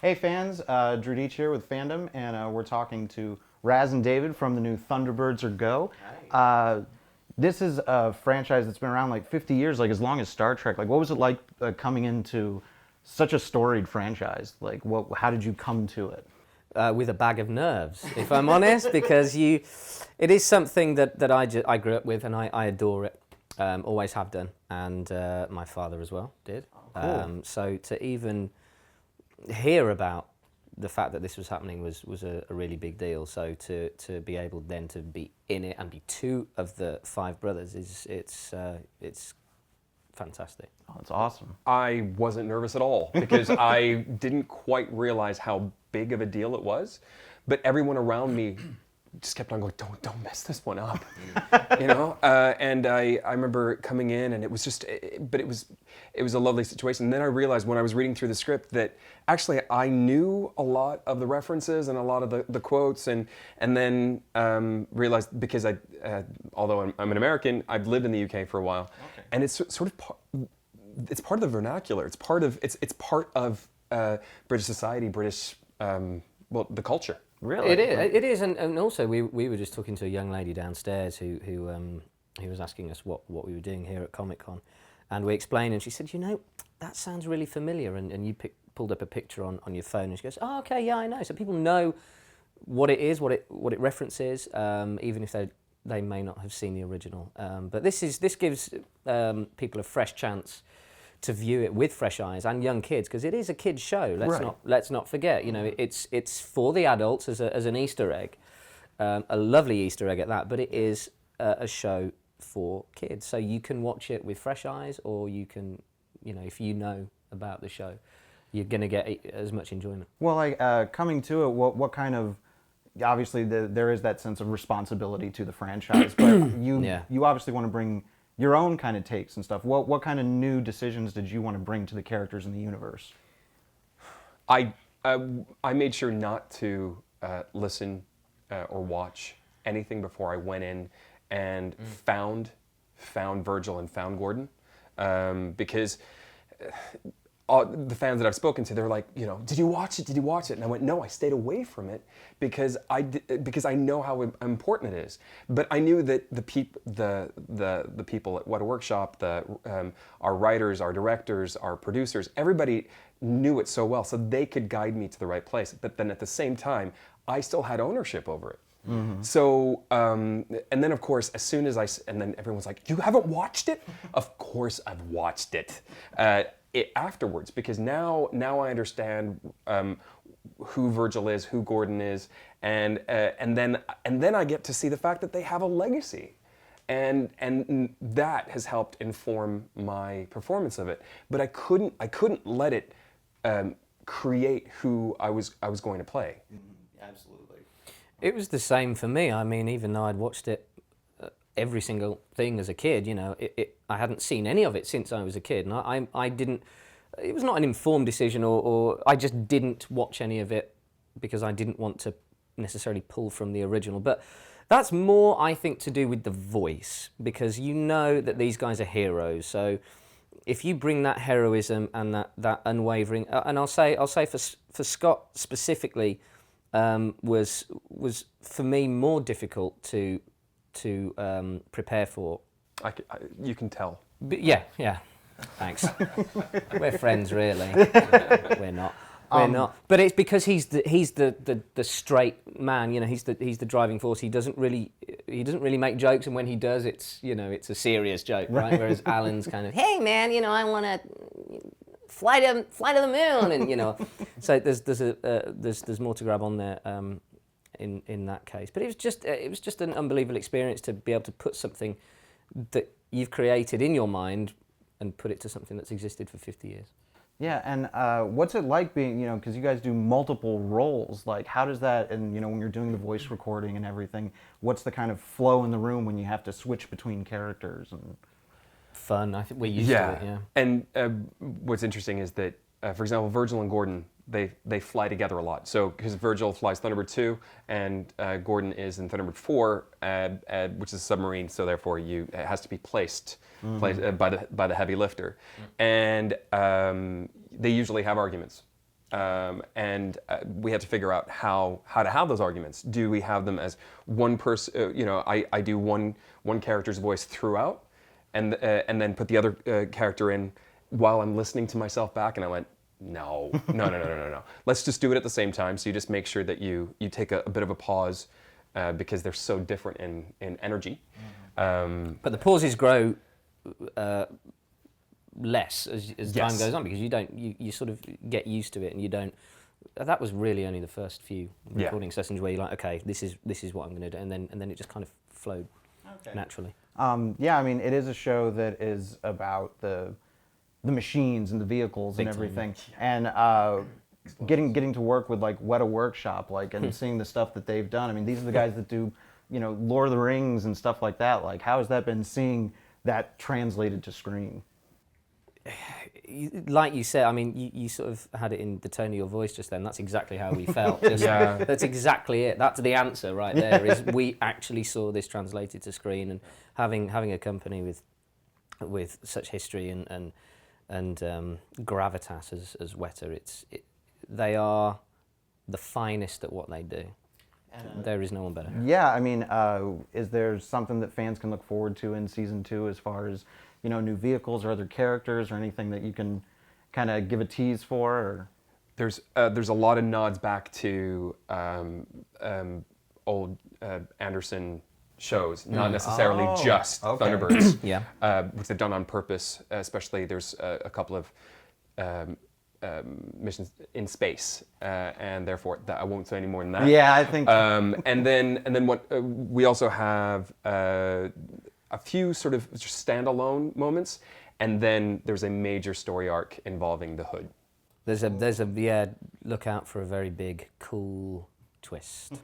Hey fans, Drew Deitch here with Fandom, and we're talking to Raz and David from the new Thunderbirds Are Go. This is a franchise that's been around like 50 years, like as long as Star Trek. Like, what was it like coming into such a storied franchise? Like, how did you come to it? With a bag of nerves, if I'm honest, because it is something that I grew up with and I adore it, always have done, and my father as well did. Oh, cool. So to even hear about the fact that this was happening was a really big deal. So to be able then to be in it and be two of the five brothers it's fantastic. Oh, that's awesome. I wasn't nervous at all because I didn't quite realize how big of a deal it was, but everyone around me just kept on going, don't mess this one up, you know. And I remember coming in, and it was just, but it was a lovely situation. And then I realized when I was reading through the script that actually I knew a lot of the references and a lot of the quotes, and then realized because although I'm an American, I've lived in the UK for a while, okay. And it's sort of it's part of the vernacular. It's part of British society, British the culture. Really? It is, and also we were just talking to a young lady downstairs who was asking us what we were doing here at Comic-Con, and we explained, and she said, you know, that sounds really familiar, and you pulled up a picture on your phone, and she goes, oh, okay, yeah, I know. So people know what it is, what it references, even if they may not have seen the original. But this gives people a fresh chance to view it with fresh eyes, and young kids, because it is a kids show. Let's not forget. You know, it's for the adults as an Easter egg, a lovely Easter egg at that. But it is a show for kids, so you can watch it with fresh eyes, or you can, you know, if you know about the show, you're going to get as much enjoyment. Well, like coming to it, what kind of, obviously there is that sense of responsibility to the franchise, but you obviously want to bring your own kind of takes and stuff. What kind of new decisions did you want to bring to the characters in the universe? I made sure not to listen or watch anything before I went in and found Virgil and found Gordon, because the fans that I've spoken to, they're like, you know, did you watch it? Did you watch it? And I went, no, I stayed away from it because I know how important it is. But I knew that the people at What a Workshop, our writers, our directors, our producers, everybody knew it so well, so they could guide me to the right place. But then at the same time, I still had ownership over it. Mm-hmm. So, and then of course, as soon as and then everyone's like, you haven't watched it? Of course I've watched it. Afterwards, because now I understand who Virgil is, who Gordon is, and then I get to see the fact that they have a legacy, and that has helped inform my performance of it. But I couldn't let it create who I was going to play. Absolutely. It was the same for me. I mean, even though I'd watched it every single thing as a kid, you know, I hadn't seen any of it since I was a kid, and I didn't. It was not an informed decision, or I just didn't watch any of it because I didn't want to necessarily pull from the original. But that's more, I think, to do with the voice, because you know that these guys are heroes. So if you bring that heroism and that unwavering, and I'll say for Scott specifically, was for me more difficult to prepare for. You can tell. But yeah. Thanks. We're friends, really. We're not. We're not. But it's because he's the straight man. You know, he's the driving force. He doesn't really make jokes, and when he does, it's a serious joke, right? Whereas Alan's kind of, hey man, you know, I want to fly to the moon, and you know, so there's more to grab on there. In that case, but it was just an unbelievable experience to be able to put something that you've created in your mind and put it to something that's existed for 50 years. Yeah, and what's it like being, you know, because you guys do multiple roles, like how does that, and you know, when you're doing the voice recording and everything, what's the kind of flow in the room when you have to switch between characters? And fun, I think we're used to it, yeah. And what's interesting is that, for example, Virgil and Gordon, they fly together a lot. So because Virgil flies Thunderbird 2 and Gordon is in Thunderbird 4, which is a submarine, so therefore it has to be placed by the heavy lifter. And they usually have arguments. and we had to figure out how to have those arguments. Do we have them as one person? I do one character's voice throughout, and then put the other character in while I'm listening to myself back. And I went, no. Let's just do it at the same time. So you just make sure that you take a bit of a pause because they're so different in energy. But the pauses grow less as time Yes. goes on, because you sort of get used to it, and you don't. That was really only the first few recording sessions where you're like, okay, this is what I'm going to do, and then it just kind of flowed naturally. Yeah, I mean, it is a show that is about the machines and the vehicles Big and time, everything, and getting to work with like Weta Workshop, like, and seeing the stuff that they've done. I mean, these are the guys that do, Lord of the Rings and stuff like that. Like, how has that been, seeing that translated to screen? Like you said, I mean, you sort of had it in the tone of your voice just then. That's exactly how we felt. That's exactly it. That's the answer right there. Is we actually saw this translated to screen, and having a company with such history and gravitas as Weta, they are the finest at what they do. There is no one better. Yeah, I mean, is there something that fans can look forward to in season 2 as far as, new vehicles or other characters or anything that you can kind of give a tease for? Or? There's a lot of nods back to old Anderson shows, not necessarily just Thunderbirds, which they've done on purpose. Especially there's a couple of missions in space, and therefore I won't say any more than that. Yeah, I think. And then what we also have a few sort of standalone moments, and then there's a major story arc involving the Hood. There's a look out for a very big, cool twist.